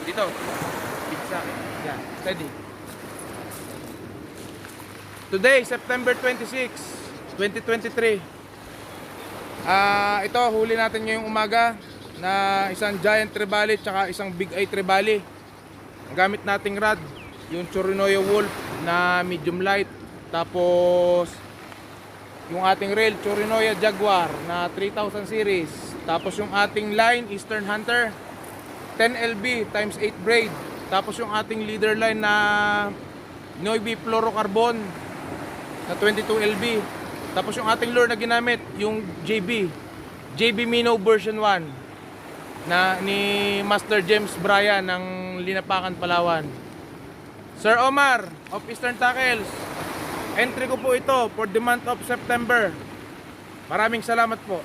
Dito. Pizza. Yan. Steady. Today, September 26, 2023. Ito, huli natin ngayong umaga na isang giant trevally tsaka isang big eye trevally. Ang gamit nating rod, yung Chorinoya Wolf na medium light. Tapos yung ating reel, Chorinoya Jaguar na 3000 series. Tapos yung ating line, Eastern Hunter 10LB times 8 braid. Tapos yung ating leader line na Noibi Fluorocarbon na 22LB. Tapos yung ating lure na ginamit, yung JB Minnow version 1 na ni Master James Bryan ng Linapakan, Palawan. Sir Omar of Eastern Tackles, entry ko po ito for the month of September. Maraming salamat po.